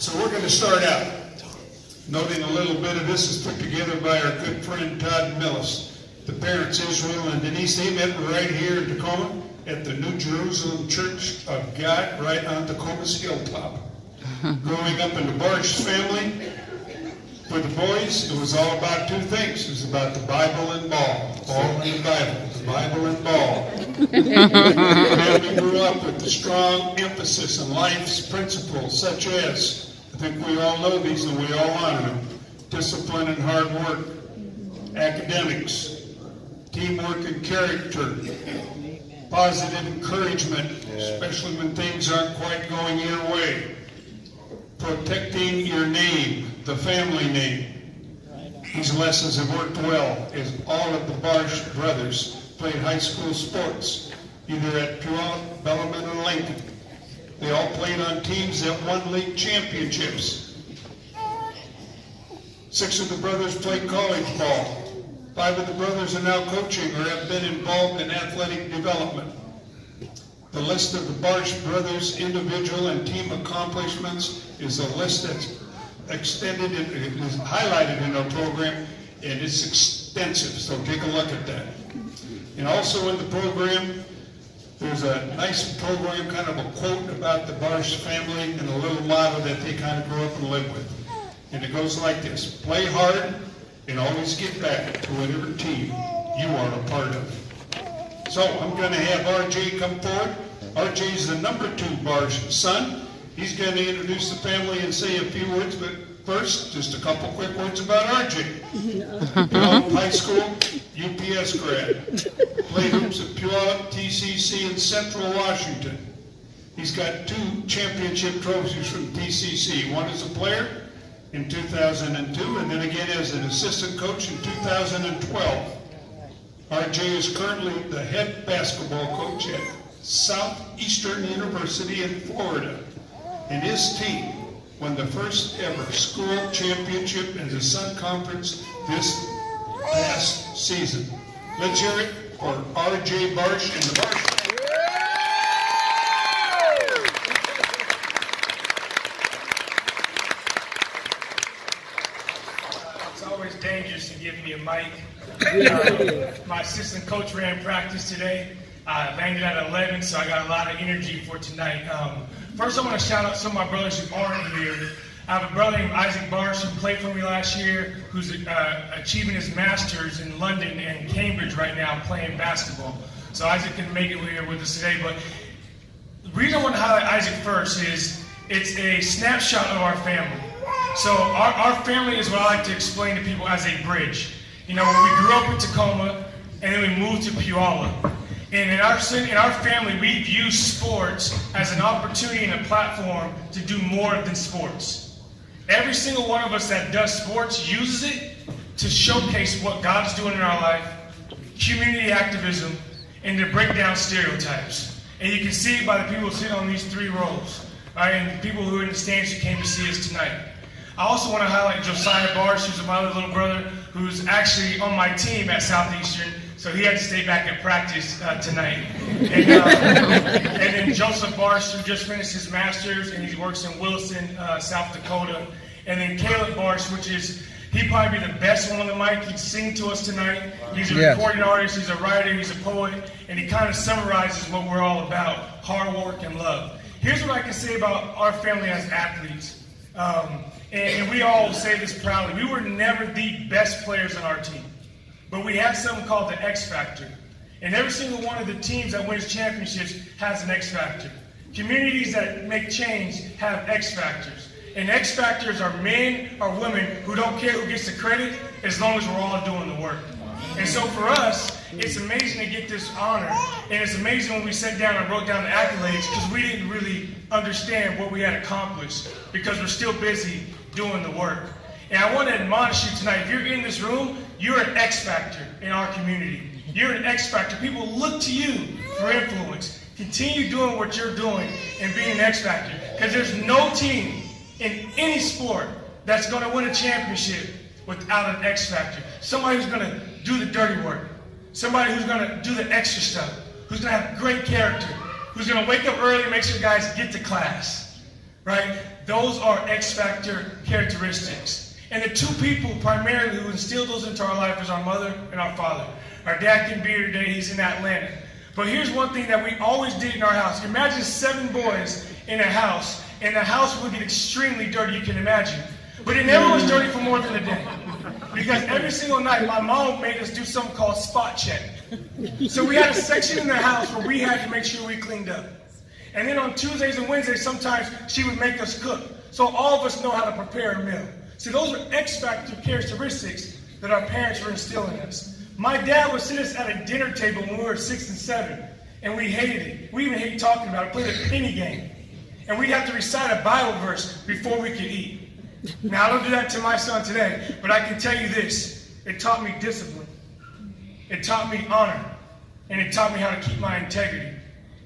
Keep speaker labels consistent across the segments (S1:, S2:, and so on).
S1: So we're going to start out noting a little bit of this is put together by our good friend Todd Millis. The parents Israel and Denise, they met right here in Tacoma at the New Jerusalem Church of God right on Tacoma's hilltop. Growing up in the Barsh family, for the boys, it was all about two things. It was about the Bible and ball. Ball and the Bible and ball. Family grew up with the strong emphasis on life's principles, such as, I think we all know these and we all honor them, discipline and hard work, academics, teamwork and character, positive encouragement, especially when things aren't quite going your way, protecting your name, the family name. These lessons have worked well as all of the Barsh brothers played high school sports, either at Puyallup, Bellarmine, or Lincoln. They all played on teams that won league championships. 6 of the brothers played college ball. 5 of the brothers are now coaching or have been involved in athletic development. The list of the Barsh brothers' individual and team accomplishments is a list that's extended, it is highlighted in our program, and it's extensive, so take a look at that. And also in the program, there's a nice program, kind of a quote about the Barsh family and a little motto that they kind of grew up and lived with. And it goes like this: play hard and always get back to whatever team you are a part of. So I'm going to have RJ come forward. RJ is the number 2 Barsh son. He's going to introduce the family and say a few words, but first, just a couple quick words about RJ. Puyallup High School, UPS grad. Played hoops at Puyallup, TCC, in Central Washington. He's got 2 championship trophies from TCC. One as a player in 2002, and then again as an assistant coach in 2012. RJ is currently the head basketball coach at Southeastern University in Florida. And his team won the first ever school championship in the Sun Conference this past season. Let's hear it for RJ Barsh and the Barsh.
S2: It's always dangerous to give me a mic. My assistant coach ran practice today. Landed at 11, so I got a lot of energy for tonight. First, I want to shout out some of my brothers who aren't here. I have a brother named Isaac Barsh who played for me last year, who's achieving his master's in London and Cambridge right now playing basketball. So Isaac can make it here with us today. But the reason I want to highlight Isaac first is it's a snapshot of our family. So our family is what I like to explain to people as a bridge. You know, when we grew up in Tacoma and then we moved to Puyallup. And in our family, we view sports as an opportunity and a platform to do more than sports. Every single one of us that does sports uses it to showcase what God's doing in our life, community activism, and to break down stereotypes. And you can see it by the people sitting on these 3 rows, right? And the people who are in the stands who came to see us tonight. I also want to highlight Josiah Barsh, who's my other little brother, who's actually on my team at Southeastern. So he had to stay back at practice tonight. And then Joseph Barsh, who just finished his master's, and he works in Wilson, South Dakota. And then Caleb Barsh, he'd probably be the best one on the mic. He'd sing to us tonight. He's a recording artist, he's a writer, he's a poet, and he kind of summarizes what we're all about: hard work and love. Here's what I can say about our family as athletes. And we all say this proudly. We were never the best players on our team. But we have something called the X Factor. And every single one of the teams that wins championships has an X Factor. Communities that make change have X Factors. And X Factors are men or women who don't care who gets the credit as long as we're all doing the work. And so for us, it's amazing to get this honor. And it's amazing when we sat down and wrote down the accolades because we didn't really understand what we had accomplished because we're still busy doing the work. And I want to admonish you tonight, if you're in this room, you're an X Factor in our community. You're an X Factor. People look to you for influence. Continue doing what you're doing and being an X Factor. Because there's no team in any sport that's going to win a championship without an X Factor. Somebody who's going to do the dirty work. Somebody who's going to do the extra stuff. Who's going to have great character. Who's going to wake up early and make sure guys get to class. right? Those are X factor characteristics. And the two people primarily who instilled those into our life is our mother and our father. Our dad can be here today, he's in Atlanta. But here's one thing that we always did in our house. Imagine 7 boys in a house, and the house would get extremely dirty, you can imagine. But it never was dirty for more than a day. Because every single night, my mom made us do something called spot check. So we had a section in the house where we had to make sure we cleaned up. And then on Tuesdays and Wednesdays, sometimes she would make us cook. So all of us know how to prepare a meal. See, those are X factor characteristics that our parents were instilling in us. My dad would sit us at a dinner table when we were 6 and 7, and we hated it. We even hated talking about it, played a penny game. And we'd have to recite a Bible verse before we could eat. Now, I don't do that to my son today, but I can tell you this. It taught me discipline. It taught me honor. And it taught me how to keep my integrity.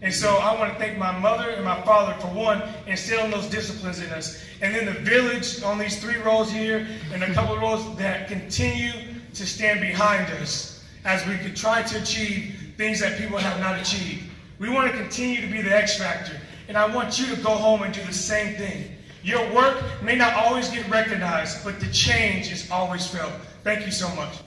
S2: And so I want to thank my mother and my father for, one, instilling those disciplines in us. And then the village on these 3 rows here and a couple of rows that continue to stand behind us as we could try to achieve things that people have not achieved. We want to continue to be the X factor. And I want you to go home and do the same thing. Your work may not always get recognized, but the change is always felt. Thank you so much.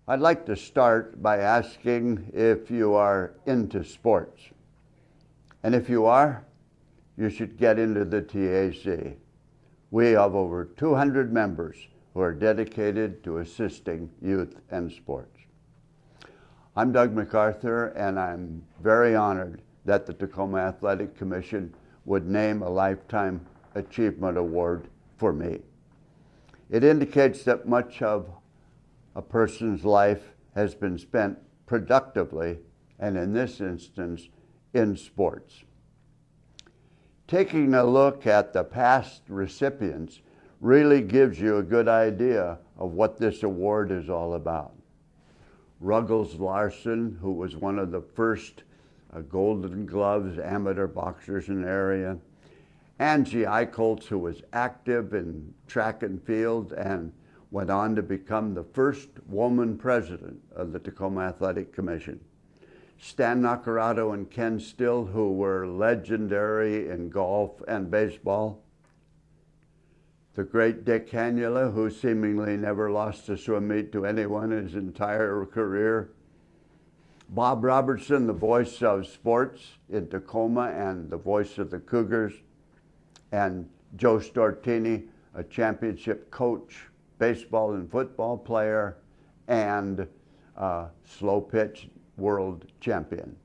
S3: I'd like to start by asking if you are into sports. And if you are, you should get into the TAC. We have over 200 members who are dedicated to assisting youth and sports. I'm Doug MacArthur, and I'm very honored that the Tacoma Athletic Commission would name a Lifetime Achievement Award for me. It indicates that much of a person's life has been spent productively, and in this instance, in sports. Taking a look at the past recipients really gives you a good idea of what this award is all about. Ruggles Larson, who was one of the first Golden Gloves amateur boxers in the area. Angie Eichholz, who was active in track and field and went on to become the first woman president of the Tacoma Athletic Commission. Stan Nacarado and Ken Still, who were legendary in golf and baseball. The great Dick Canula, who seemingly never lost a swim meet to anyone his entire career. Bob Robertson, the voice of sports in Tacoma and the voice of the Cougars. And Joe Stortini, a championship coach, baseball and football player, and slow pitch world champion.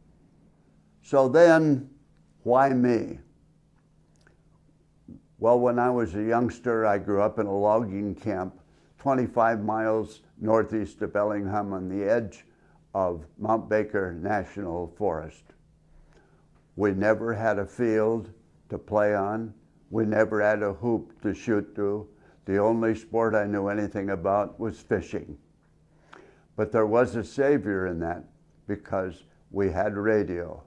S3: So then, why me? Well, when I was a youngster, I grew up in a logging camp 25 miles northeast of Bellingham on the edge of Mount Baker National Forest. We never had a field to play on. We never had a hoop to shoot through. The only sport I knew anything about was fishing. But there was a savior in that because we had radio.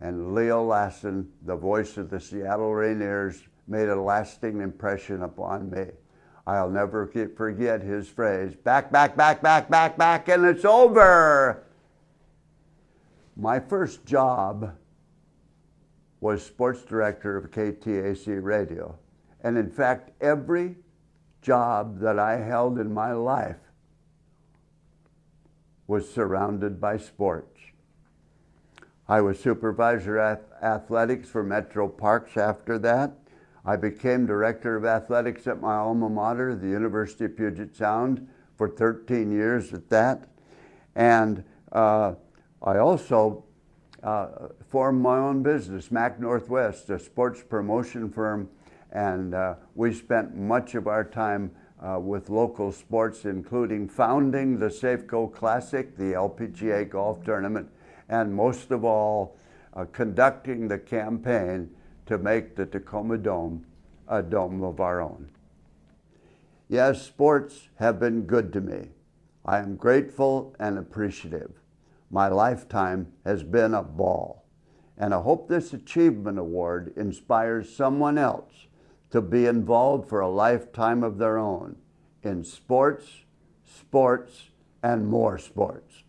S3: And Leo Lassen, the voice of the Seattle Rainiers, made a lasting impression upon me. I'll never forget his phrase, back, back, back, back, back, back, and it's over. My first job was sports director of KTAC Radio. And in fact, every job that I held in my life was surrounded by sports. I was supervisor at athletics for Metro Parks after that. I became director of athletics at my alma mater, the University of Puget Sound, for 13 years at that. And I also formed my own business, Mac Northwest, a sports promotion firm, and we spent much of our time with local sports, including founding the Safeco Classic, the LPGA golf tournament, and most of all, conducting the campaign to make the Tacoma Dome a dome of our own. Yes, sports have been good to me. I am grateful and appreciative. My lifetime has been a ball, and I hope this achievement award inspires someone else to be involved for a lifetime of their own in sports, and more sports.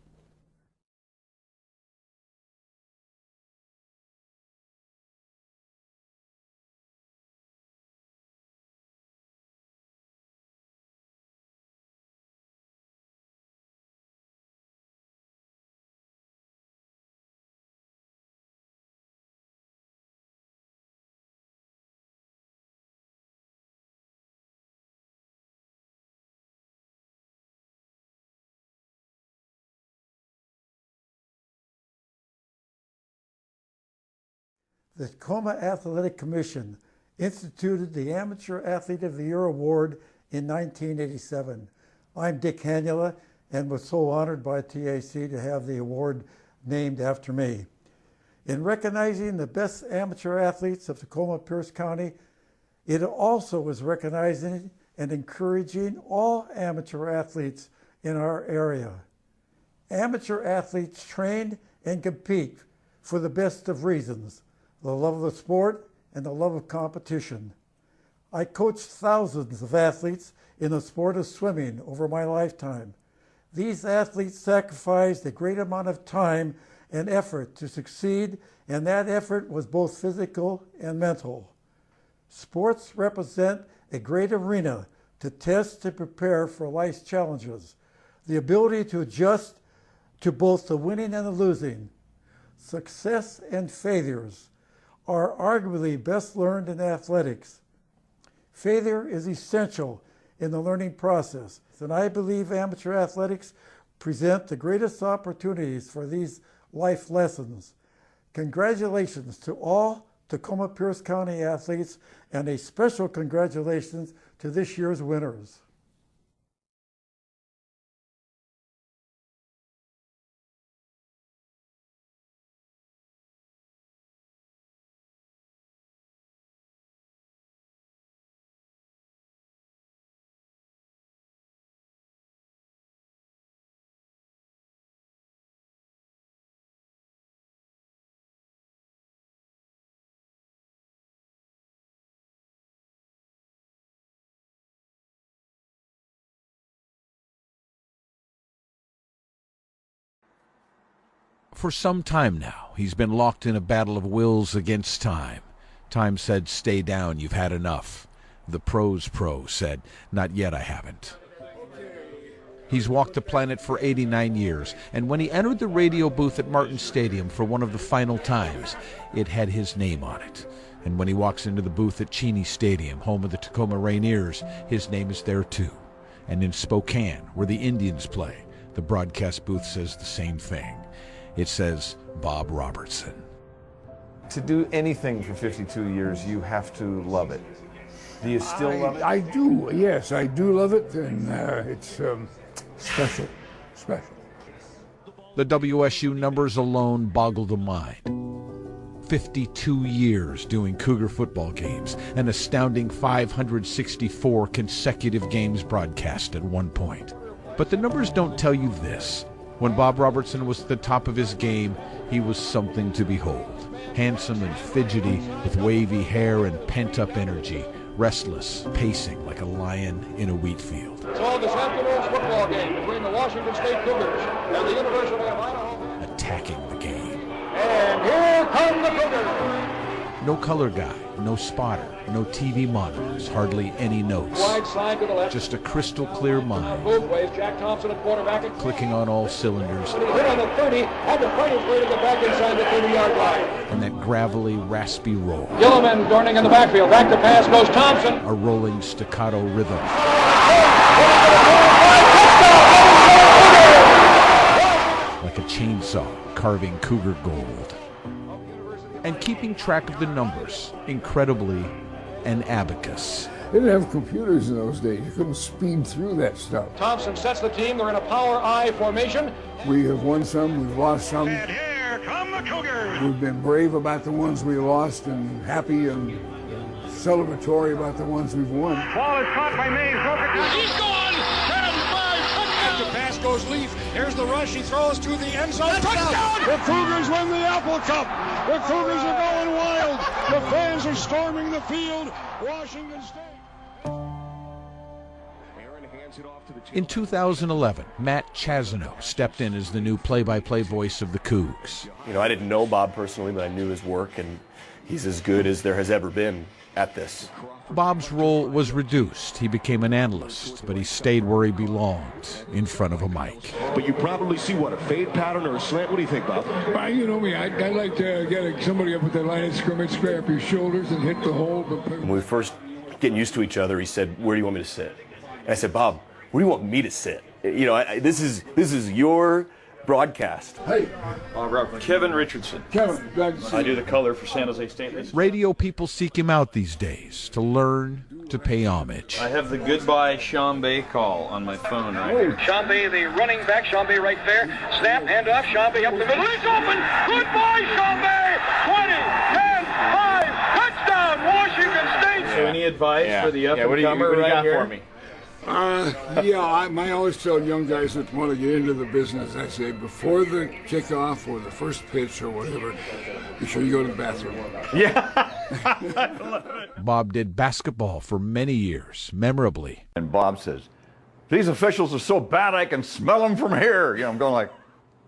S4: The Tacoma Athletic Commission instituted the Amateur Athlete of the Year Award in 1987. I'm Dick Hanula and was so honored by TAC to have the award named after me. In recognizing the best amateur athletes of Tacoma Pierce County, it also is recognizing and encouraging all amateur athletes in our area. Amateur athletes train and compete for the best of reasons: the love of the sport and the love of competition. I coached thousands of athletes in the sport of swimming over my lifetime. These athletes sacrificed a great amount of time and effort to succeed, and that effort was both physical and mental. Sports represent a great arena to test and prepare for life's challenges, the ability to adjust to both the winning and the losing. Success and failures are arguably best learned in athletics. Failure is essential in the learning process, and I believe amateur athletics present the greatest opportunities for these life lessons. Congratulations to all Tacoma Pierce County athletes, and a special congratulations to this year's winners.
S5: For some time now, he's been locked in a battle of wills against time. Time said, "Stay down, you've had enough." The pro's pro said, "Not yet, I haven't." He's walked the planet for 89 years, and when he entered the radio booth at Martin Stadium for one of the final times, it had his name on it. And when he walks into the booth at Cheney Stadium, home of the Tacoma Rainiers, his name is there too. And in Spokane, where the Indians play, the broadcast booth says the same thing. It says Bob Robertson.
S6: To do anything for 52 years, you have to love it. Do you still love it?
S7: I do, yes, I do love it, and it's special.
S5: The WSU numbers alone boggle the mind. 52 years doing Cougar football games, an astounding 564 consecutive games broadcast at one point. But the numbers don't tell you this. When Bob Robertson was at the top of his game, he was something to behold. Handsome and fidgety, with wavy hair and pent-up energy, restless, pacing like a lion in a wheat field.
S8: So this afternoon's football game between the Washington State Cougars and the University of Idaho.
S5: Attacking the game.
S8: And here come the Cougars.
S5: No color guy, no spotter, no TV monitors, hardly any notes.
S8: Wide side to the left.
S5: Just a crystal clear mind,
S8: Both ways. Jack Thompson at quarterback.
S5: clicking on all cylinders,
S8: Hit on the 30. Had to fight his way to get back inside the 30-yard line.
S5: and that gravelly, raspy roll,
S8: Gilliman Dorning in the backfield. Back to pass goes Thompson.
S5: a rolling staccato rhythm. Like a chainsaw carving Cougar gold. And keeping track of the numbers, incredibly, an abacus.
S7: They didn't have computers in those days. You couldn't speed through that stuff.
S8: Thompson sets the team. They're in a power I formation.
S7: We have won some, we've lost some.
S9: And here come the Cougars.
S7: We've been brave about the ones we lost and happy and celebratory about the ones we've won.
S9: Ball is caught by Mays.
S10: He's gone! 10-5, touchdown! Pass goes Leaf. Here's the rush. He throws to the end zone. Touchdown!
S9: The Cougars win the Apple Cup. The Cougars are going wild. The fans are storming the field. Washington State.
S5: In 2011, Matt Chazano stepped in as the new play-by-play voice of the Cougs.
S11: You know, I didn't know Bob personally, but I knew his work, and he's as good as there has ever been at this.
S5: Bob's role was reduced. He became an analyst, but he stayed where he belonged, in front of a mic.
S12: But you probably see, what, a fade pattern or a slant? What do you think, Bob?
S7: Well, you know me, I like to get somebody up at the line of scrimmage, square up his shoulders and hit the hole.
S11: When we were first getting used to each other, he said, "Where do you want me to sit?" And I said, "Bob, where do you want me to sit? You know, this is your broadcast."
S7: Hey,
S13: Kevin Richardson.
S7: Kevin, glad to see you.
S13: I do the color for San Jose State.
S5: Radio people seek him out these days to learn, to pay homage.
S13: I have the goodbye Chambay call on my phone right here.
S8: Chambay, the running back. Chambay right there. Snap, hand off. Chambay up the middle. He's open. Goodbye, Chambay. 20, 10, 5. Touchdown, Washington State.
S13: So any advice for the up-and-comer
S11: what do you
S13: right
S11: got
S13: here?
S11: for me?
S7: I always tell young guys that want to get into the business, I say, before the kickoff or the first pitch or whatever, be sure you go to the bathroom.
S5: Bob did basketball for many years, memorably.
S3: And Bob says, "These officials are so bad I can smell them from here." You know, I'm going like,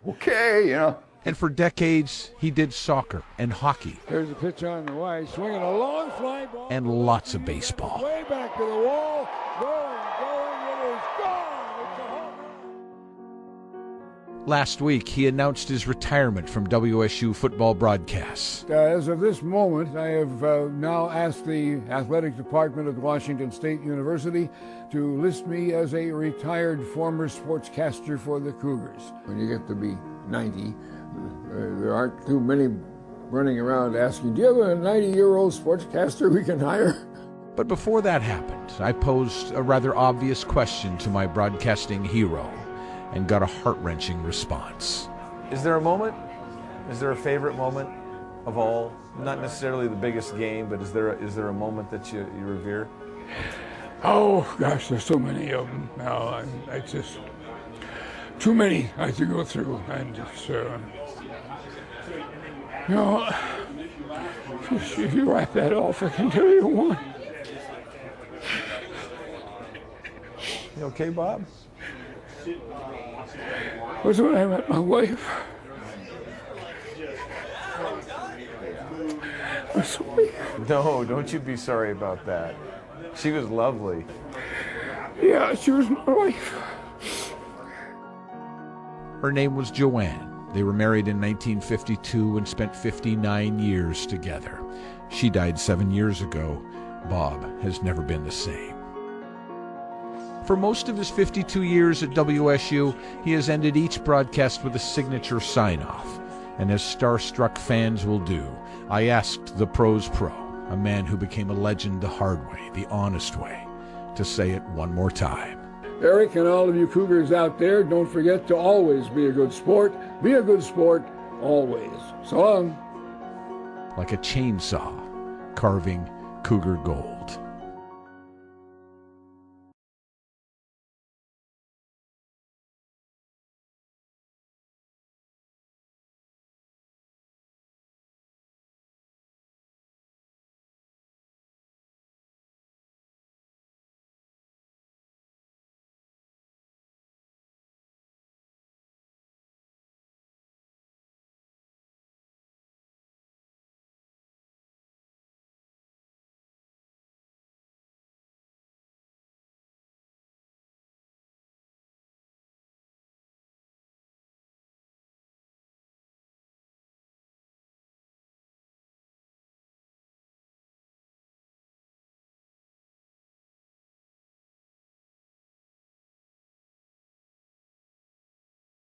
S3: okay, you know.
S5: And for decades, he did soccer and hockey.
S7: There's a pitch on the way, swinging a long fly ball.
S5: And lots of baseball.
S7: Way back to the wall, going, it is gone. It's a home run.
S5: Last week, he announced his retirement from WSU football broadcasts.
S7: As of this moment, I have now asked the athletic department of Washington State University to list me as a retired former sportscaster for the Cougars. When you get to be 90, there aren't too many running around asking, "Do you have a 90-year-old sportscaster we can hire?"
S5: But before that happened, I posed a rather obvious question to my broadcasting hero and got a heart-wrenching response.
S6: Is there a moment? Is there a favorite moment of all? Not necessarily the biggest game, but is there a moment that you revere?
S7: Oh, gosh, there's so many of them now. It's just too many I have to go through. And it's, if you wrap that off, I can tell you one.
S6: You okay, Bob?
S7: Was when I met my wife. I'm sorry.
S6: No, don't you be sorry about that. She was lovely.
S7: Yeah, she was my wife.
S5: Her name was Joanne. They were married in 1952 and spent 59 years together. She died 7 years ago. Bob has never been the same. For most of his 52 years at WSU, he has ended each broadcast with a signature sign-off. And as starstruck fans will do, I asked the Pros Pro, a man who became a legend the hard way, the honest way, to say it one more time.
S7: Eric and all of you Cougars out there, don't forget to always be a good sport. Be a good sport, always. So long.
S5: Like a chainsaw carving Cougar gold.